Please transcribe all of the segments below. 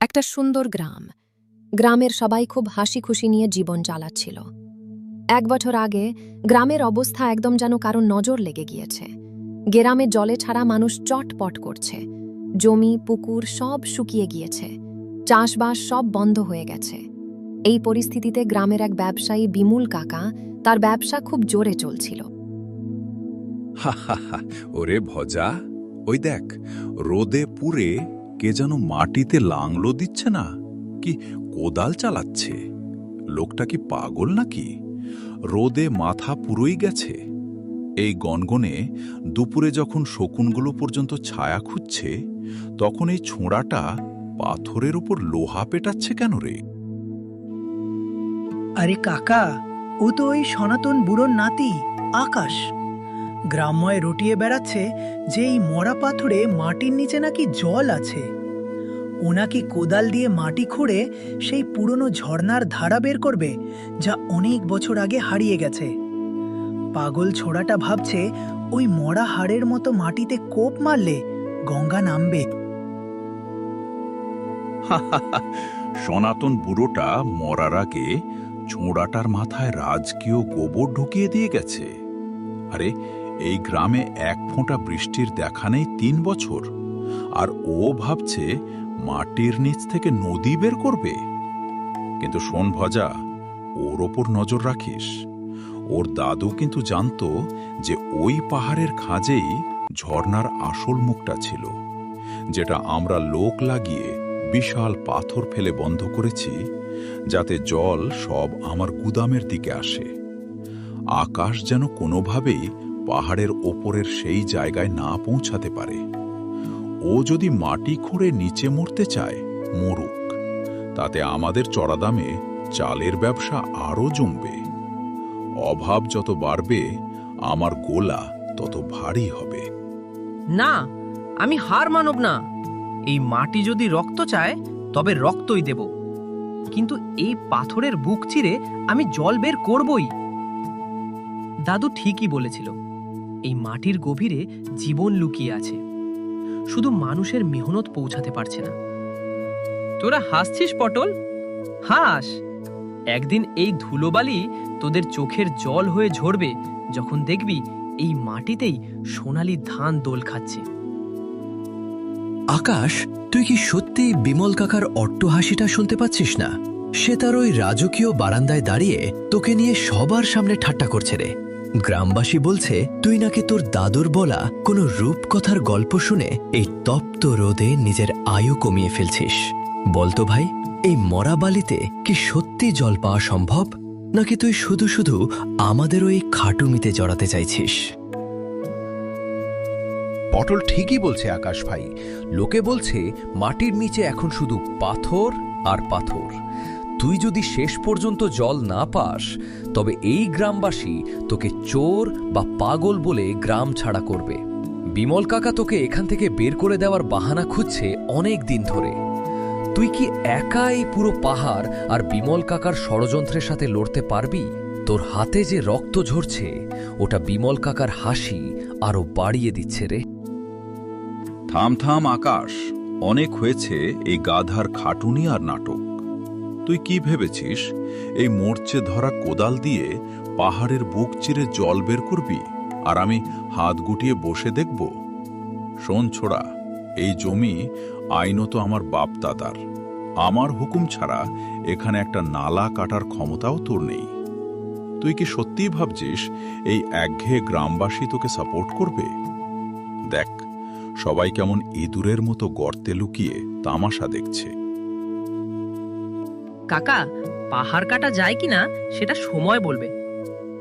একটা সুন্দর গ্রাম। গ্রামের সবাই খুব হাসি খুশি নিয়ে জীবন চালাচ্ছিল। 1 বছর আগে গ্রামের অবস্থা একদম যেন কারো নজর লেগে গিয়েছে। গ্রামে জলে ছাড়া মানুষ চটপট করছে। জমি পুকুর সব শুকিয়ে গিয়েছে। চাষবাস সব বন্ধ হয়ে গেছে। এই পরিস্থিতিতে গ্রামের এক ব্যবসায়ী বিমল কাকা, তার ব্যবসা খুব জোরে চলছিল। ওরে ভজা, ওই দেখ, রোদে পুড়ে কে যেন মাটিতে লাংলো দিচ্ছে না, কি কোদাল চালাচ্ছে। লোকটা কি পাগল নাকি? রোদে মাথা পুরোই গেছে। এই গনগনে দুপুরে যখন শকুনগুলো পর্যন্ত ছায়া খুঁজছে, তখন এই ছোঁড়াটা পাথরের উপর লোহা পেটাচ্ছে কেন রে? আরে কাকা, ও তো ওই সনাতন বুড়োর নাতি আকাশ। গ্রাম্যয় রটিয়ে বেড়াচ্ছে যে এই মরা পাথরে মাটির নিচে নাকি জল আছে। ও নাকি কোদাল দিয়ে মাটি খুঁড়ে সেই পুরনো ঝর্ণার ধারা বের করবে, যা অনেক বছর আগে হারিয়ে গেছে। পাগল ছোড়াটা ভাবছে ওই মরা হাড়ের মতো মাটিতে কোপ মারলে গঙ্গা নামবে। সনাতন বুড়োটা মরার আগে ছোঁড়াটার মাথায় রাজকীয় গোবর ঢুকিয়ে দিয়ে গেছে। আরে এই গ্রামে এক ফোঁটা বৃষ্টির দেখা নেই 3 বছর, আর ও ভাবছে মাটির নিচ থেকে নদী বের করবে। কিন্তু শোন ভজা, ওর ওপর নজর রাখিস। ওর দাদু কিন্তু জানতো যে ওই পাহাড়ের খাঁজেই ঝর্ণার আসল মুখটা ছিল, যেটা আমরা লোক লাগিয়ে বিশাল পাথর ফেলে বন্ধ করেছি, যাতে জল সব আমার গুদামের দিকে আসে। আকাশ যেন কোনোভাবেই পাহাড়ের ওপরের সেই জায়গায় না পৌঁছাতে পারে। ও যদি মাটি খুঁড়ে নিচে মরতে চায়, মরুক। তাতে আমাদের চড়া দামে চালের ব্যবসা আরও জমবে। অভাব যত বাড়বে, আমার গোলা তত ভারী হবে। না, আমি হার মানব না। এই মাটি যদি রক্ত চায়, তবে রক্তই দেব, কিন্তু এই পাথরের বুক চিরে আমি জল বের করবই। দাদু ঠিকই বলেছিল, এই মাটির গভীরে জীবন লুকিয়ে আছে, শুধু মানুষের মেহনত পৌঁছাতে পারছে না। তোরা হাসছিস পটল? হাস। একদিন এই ধুলোবালি তোদের চোখের জল হয়ে ঝরবে, যখন দেখবি এই মাটিতেই সোনালি ধান দোল খাচ্ছে। আকাশ, তুই কি সত্যি বিমল কাকার অট্টহাসিটা শুনতে পাচ্ছিস না? সে তার ওই রাজকীয় বারান্দায় দাঁড়িয়ে তোকে নিয়ে সবার সামনে ঠাট্টা করছে রে। গ্রামবাসী বলছে তুই নাকি তোর দাদুর বলা কোনো রূপকথার গল্প শুনে এই তপ্ত রোদে নিজের আয়ু কমিয়ে ফেলছিস। বলতো ভাই, এই মরা বালিতে কি সত্যি জল পাওয়া সম্ভব, নাকি তুই শুধু শুধু আমাদের ওই খাটুমিতে জড়াতে চাইছিস? পটল ঠিকই বলছে আকাশ ভাই। লোকে বলছে মাটির নিচে এখন শুধু পাথর আর পাথর। তুই যদি শেষ পর্যন্ত জল না পাস, তবে এই গ্রামবাসী তোকে চোর বা পাগল বলে গ্রাম ছাড়া করবে। বিমল কাকা তোকে এখান থেকে বের করে দেওয়ার বাহানা খুঁজছে অনেক দিন ধরে। তুই কি একা এই পুরো পাহাড় আর বিমল কাকার ষড়যন্ত্রের সাথে লড়তে পারবি? তোর হাতে যে রক্ত ঝরছে, ওটা বিমল কাকার হাসি আরো বাড়িয়ে দিচ্ছে রে। থাম থাম আকাশ, অনেক হয়েছে এই গাধার খাটুনি আর নাটক। তুই কি ভেবেছিস এই মোর্চে ধরা কোদাল দিয়ে পাহাড়ের বুক চিরে জল বের করবি, আর আমি হাত গুটিয়ে বসে দেখব? শোন ছোড়া, এই জমি আইনত আমার বাপ দাদার। আমার হুকুম ছাড়া এখানে একটা নালা কাটার ক্ষমতাও তোর নেই। তুই কি সত্যিই ভাবছিস এই একঘেয়ে গ্রামবাসী তোকে সাপোর্ট করবে? দেখ, সবাই কেমন ইঁদুরের মতো গর্তে লুকিয়ে তামাশা দেখছে। কাকা, পাহাড় কাটা যায় কিনা সেটা সময় বলবে,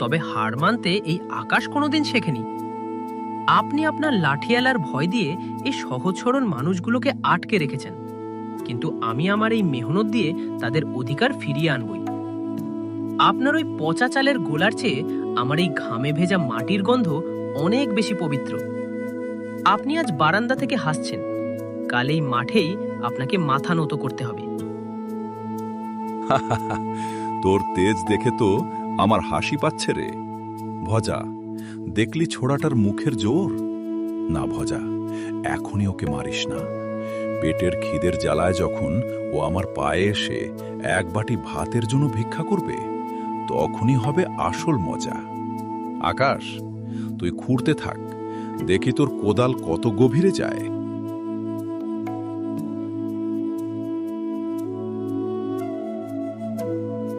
তবে হার মানতে এই আকাশ কোনোদিন শেখেনি। আপনি আপনার লাঠিয়ালার ভয় দিয়ে এই সহজ সরল মানুষগুলোকে আটকে রেখেছেন, কিন্তু আমি আমার এই মেহনত দিয়ে তাদের অধিকার ফিরিয়ে আনবই। আপনার ওই পচা চালের গোলার চেয়ে আমার এই ঘামে ভেজা মাটির গন্ধ অনেক বেশি পবিত্র। আপনি আজ বারান্দা থেকে হাসছেন, কাল এই মাঠেই আপনাকে মাথা নত করতে হবে। তোর তেজ দেখে তো আমার হাসি পাচ্ছে রে। ভজা, দেখলি ছোড়াটার মুখের জোর? না ভজা, এখনই ওকে মারিস না। পেটের খিদের জ্বালায় যখন ও আমার পায়ে এসে এক বাটি ভাতের জন্য ভিক্ষা করবে, তখনই হবে আসল মজা। আকাশ, তুই খুঁড়তে থাক, দেখি তোর কোদাল কত গভীরে যায়।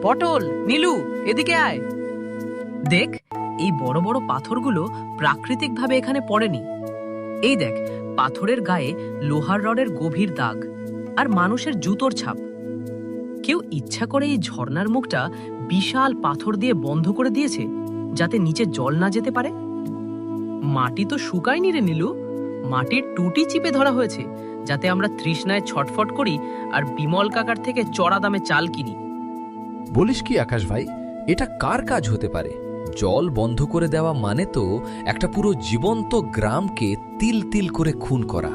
পটল, নীলু, এদিকে আয়। দেখ, এই বড় বড় পাথরগুলো প্রাকৃতিকভাবে এখানে পড়েনি। এই দেখ, পাথরের গায়ে লোহার রডের গভীর দাগ আর মানুষের জুতোর ছাপ। কেউ ইচ্ছা করে এই ঝর্ণার মুখটা বিশাল পাথর দিয়ে বন্ধ করে দিয়েছে, যাতে নিচে জল না যেতে পারে। মাটি তো শুকায়নি রে নীলু, মাটির টুটি চিপে ধরা হয়েছে, যাতে আমরা তৃষ্ণায় ছটফট করি আর বিমল কাকার থেকে চড়া দামে চাল কিনি। বলিস কি আকাশ ভাই, এটা কার কাজ হতে পারে? জল বন্ধ করে দেওয়া মানে তো একটা পুরো জীবন্ত গ্রামকে তিল তিল করে খুন করা।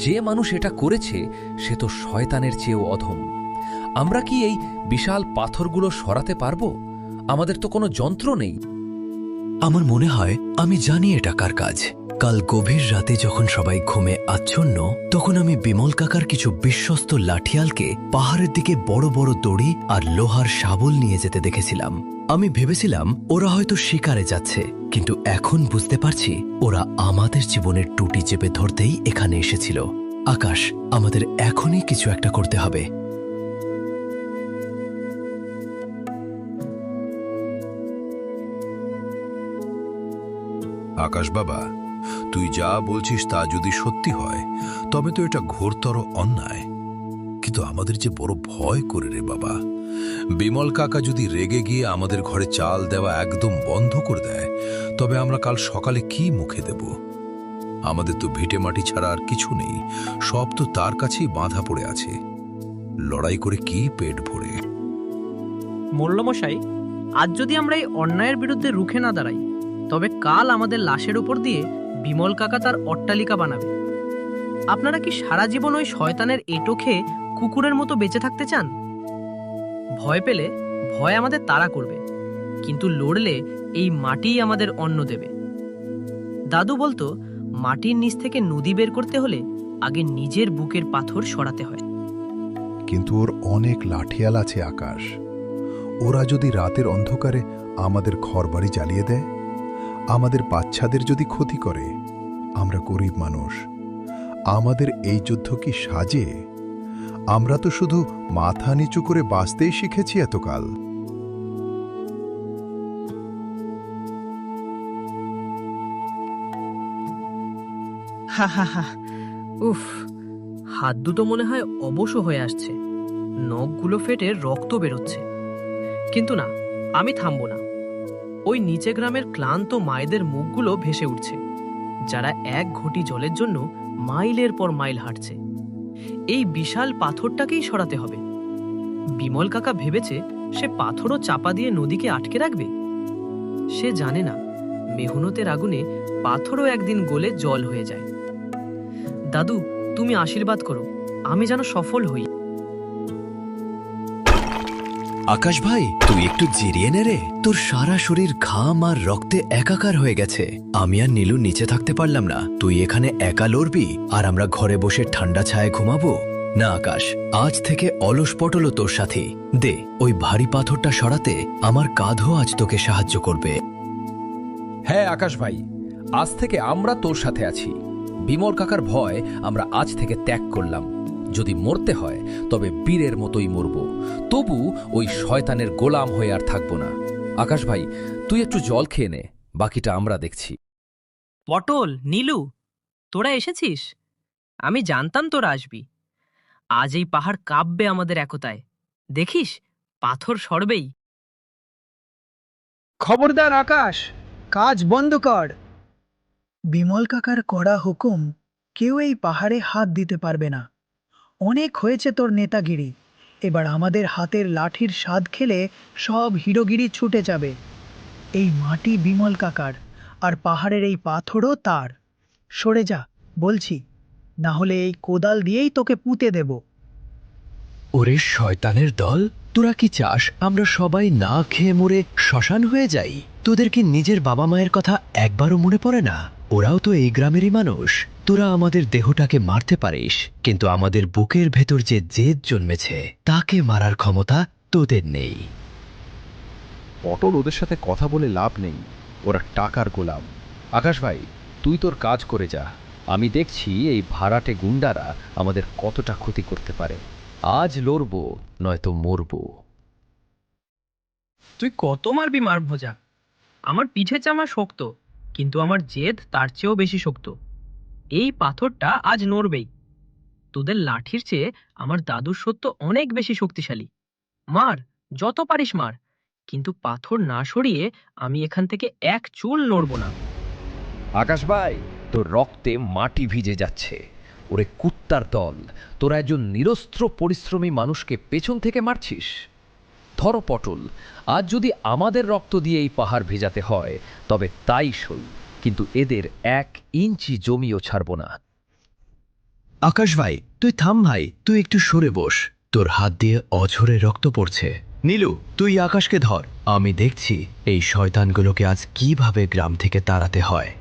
যে মানুষ এটা করেছে সে তো শয়তানের চেয়েও অধম। আমরা কি এই বিশাল পাথরগুলো সরাতে পারবো? আমাদের তো কোনো যন্ত্র নেই। আমার মনে হয় আমি জানি এটা কার কাজ। কাল গভীর রাতে যখন সবাই ঘুমে আচ্ছন্ন, তখন আমি বিমল কাকার কিছু বিশ্বস্ত লাঠিয়ালকে পাহাড়ের দিকে বড় বড় দড়ি আর লোহার শাবল নিয়ে যেতে দেখেছিলাম। আমি ভেবেছিলাম ওরা হয়তো শিকারে যাচ্ছে, কিন্তু এখন বুঝতে পারছি ওরা আমাদের জীবনের টুটি চেপে ধরতেই এখানে এসেছিল। আকাশ, আমাদের এখনই কিছু একটা করতে হবে। আকাশ বাবা, তুই যা বলছিস তা যদি সত্যি হয়, তবে তো এটা ঘোরতর অন্যায়। কিন্তু আমাদের যে বড় ভয় করে রে বাবা। বিমল কাকা যদি রেগে গিয়ে আমাদের ঘরে চাল দেওয়া একদম বন্ধ করে দেয়, তবে আমরা কাল সকালে কি মুখে দেব? আমাদের তো ভিটে মাটি ছাড়া আর কিছু নেই, সব তো তার কাছেই বাঁধা পড়ে আছে। লড়াই করে কি পেট ভরে? মোল্লমশাই, আজ যদি আমরা এই অন্যায়ের বিরুদ্ধে রুখে না দাঁড়াই, তবে কাল আমাদের লাশের উপর দিয়ে বিমল কাকা তার অট্টালিকা বানাবে। আপনারা কি সারা জীবন ওই শয়তানের এঁটো খেয়ে কুকুরের মতো বেঁচে থাকতে চান? ভয় পেলে ভয় আমাদের তাড়া করবে, কিন্তু লড়লে এই মাটিই আমাদের অন্ন দেবে। দাদু বলতো, মাটির নিচ থেকে নদী বের করতে হলে আগে নিজের বুকের পাথর সরাতে হয়। কিন্তু ওর অনেক লাঠিয়াল আছে আকাশ। ওরা যদি রাতের অন্ধকারে আমাদের ঘরবাড়ি জ্বালিয়ে দেয়, আমাদের বাচ্চাদের যদি ক্ষতি করে, আমরা গরিব মানুষ, আমাদের এই যুদ্ধ কি সাজে? আমরা তো শুধু মাথা নিচু করে বাঁচতেই শিখেছি এতকাল। হা হা হা, উফ, হাত দুটো মনে হয় অবশ হয়ে আসছে, নখগুলো ফেটে রক্ত বেরোচ্ছে। কিন্তু না, আমি থামবো না। ওই নিচে গ্রামের ক্লান্ত মায়েদের মুখগুলো ভেসে উঠছে, যারা এক ঘটি জলের জন্য মাইলের পর মাইল হাঁটছে। এই বিশাল পাথরটাকেই সরাতে হবে। বিমল কাকা ভেবেছে সে পাথরও চাপা দিয়ে নদীকে আটকে রাখবে। সে জানে না, মেহনতের আগুনে পাথরও একদিন গলে জল হয়ে যায়। দাদু, তুমি আশীর্বাদ করো, আমি যেন সফল হই। আকাশ ভাই, তুই একটু জিরিয়ে নে রে। তোর সারা শরীর ঘাম আর রক্তে একাকার হয়ে গেছে। আমি আর নীলু নিচে থাকতে পারলাম না, তুই এখানে একা লড়বি আর আমরা ঘরে বসে ঠান্ডা ছায়ায় ঘুমাবো? না আকাশ, আজ থেকে অলস পটলও তোর সাথে। দে, ওই ভারী পাথরটা সরাতে আমার কাঁধও আজ তোকে সাহায্য করবে। হ্যাঁ আকাশ ভাই, আজ থেকে আমরা তোর সাথে আছি। বিমল কাকার ভয় আমরা আজ থেকে ত্যাগ করলাম। যদি মরতে হয় তবে বীরের মতোই মরব, তবু ওই শয়তানের গোলাম হয়ে আর থাকব না। আকাশ ভাই, তুই একটু জল খেয়ে নে, বাকিটা আমরা দেখছি। পটল, নীলু, তোরা এসেছিস? আমি জানতাম তোরা আসবি। আজ এই পাহাড় কাঁপবে আমাদের একতায়। দেখিস, পাথর সরবেই। খবরদার আকাশ, কাজ বন্ধ কর। বিমল কাকার কড়া হুকুম, কেউ এই পাহাড়ে হাত দিতে পারবে না। অনেক হয়েছে তোর নেতাগিরি, এবার আমাদের হাতের লাঠির স্বাদ খেলে সব হিরোগিরি ছুটে যাবে। এই মাটি বিমল কাকার, আর পাহাড়ের এই পাথরও তার। সরে যা বলছি, না হলে এই কোদাল দিয়েই তোকে পুঁতে দেব। ওরে শয়তানের দল, তোরা কি চাস আমরা সবাই না খেয়ে মরে শ্মশান হয়ে যাই? তোদের কি নিজের বাবা মায়ের কথা একবারও মনে পড়ে না? ওরাও তো এই গ্রামেরই মানুষ। তোরা আমাদের দেহটাকে মারতে পারিস, কিন্তু আমাদের বুকের ভেতর যে জেদ জন্মেছে তাকে মারার ক্ষমতা তোদের নেই। পটল, ওদের সাথে কথা বলে লাভ নেই, ওরা টাকার গোলাম। আকাশ ভাই, তুই তোর কাজ করে যা, আমি দেখছি এই ভাড়াটে গুন্ডারা আমাদের কতটা ক্ষতি করতে পারে। আজ লড়বো নয়তো মরবো। তুই কত মারবি মার ভোজা? আমার পিঠে চামা শক্ত, কিন্তু আমার জেদ তার চেয়েও বেশি শক্ত। এই পাথরটা আজ নড়বেই। তোদের লাঠির চেয়ে আমার দাদুর সত্য অনেক বেশি শক্তিশালী। মার, যত পারিস মার, কিন্তু পাথর না সরিয়ে আমি এখান থেকে এক চুল নড়ব না। আকাশ ভাই, তোর রক্তে মাটি ভিজে যাচ্ছে। ওরে কুত্তার দল, তোরা একজন নিরস্ত্র পরিশ্রমী মানুষকে পেছন থেকে মারছিস। ধরো পটল, আজ যদি আমাদের রক্ত দিয়ে এই পাহাড় ভেজাতে হয় তবে তাই সই, কিন্তু এদের 1 ইঞ্চি জমিও ছাড়ব না। আকাশ ভাই, তুই থাম ভাই, তুই একটু সরে বস, তোর হাত দিয়ে অঝরে রক্ত পড়ছে। নীলু, তুই আকাশকে ধর, আমি দেখছি এই শয়তানগুলোকে আজ কিভাবে গ্রাম থেকে তাড়াতে হয়।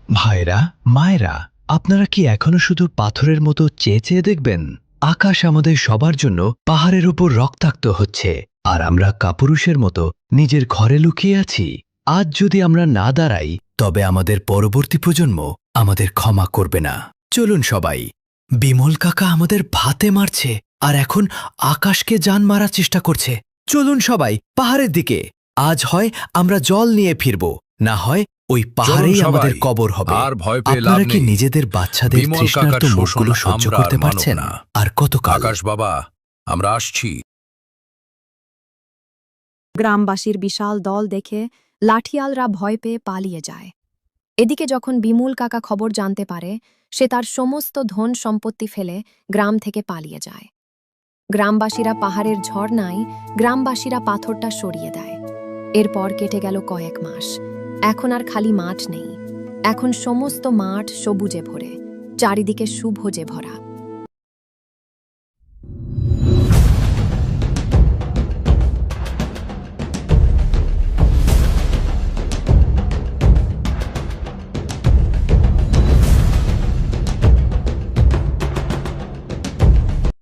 ভাইরা, মায়েরা, আপনারা কি এখনো শুধু পাথরের মতো চেয়ে চেয়ে দেখবেন? আকাশ আমাদের সবার জন্য পাহাড়ের উপর রক্তাক্ত হচ্ছে, আর আমরা কাপুরুষের মতো নিজের ঘরে লুকিয়ে আছি। আজ যদি আমরা না দাঁড়াই, তবে আমাদের পরবর্তী প্রজন্ম আমাদের ক্ষমা করবে না। চলুন সবাই, বিমল কাকা আমাদের ভাতে মারছে, আর এখন আকাশকে জান মারার চেষ্টা করছে। চলুন সবাই পাহাড়ের দিকে। আজ হয় আমরা জল নিয়ে ফিরব, না হয় ওই পাহাড়েই সবাই, আমাদের কবর হবে। আর ভয় পেয়ে লাভ আপনারা কি নেই। নিজেদের বাচ্চাদের বিমল তৃষ্ণার্ত কাকার মুখগুলো শোষণ সহ্য আমরা করতে আর মানব পারছেন? না। আর কতকাল? আকাশ বাবা, আমরা আসছি। গ্রামবাসীর বিশাল দল দেখে লাঠিয়ালরা ভয় পেয়ে পালিয়ে যায়। এদিকে যখন বিমল কাকা খবর জানতে পারে, সে তার সমস্ত ধন সম্পত্তি ফেলে গ্রাম থেকে পালিয়ে যায়। গ্রামবাসীরা পাহাড়ের ঝর্ণায় গ্রামবাসীরা পাথরটা সরিয়ে দেয়। এরপর কেটে গেল কয়েক মাস। এখন আর খালি মাঠ নেই, এখন সমস্ত মাঠ সবুজে ভরে, চারিদিকে শুভজে ভরা।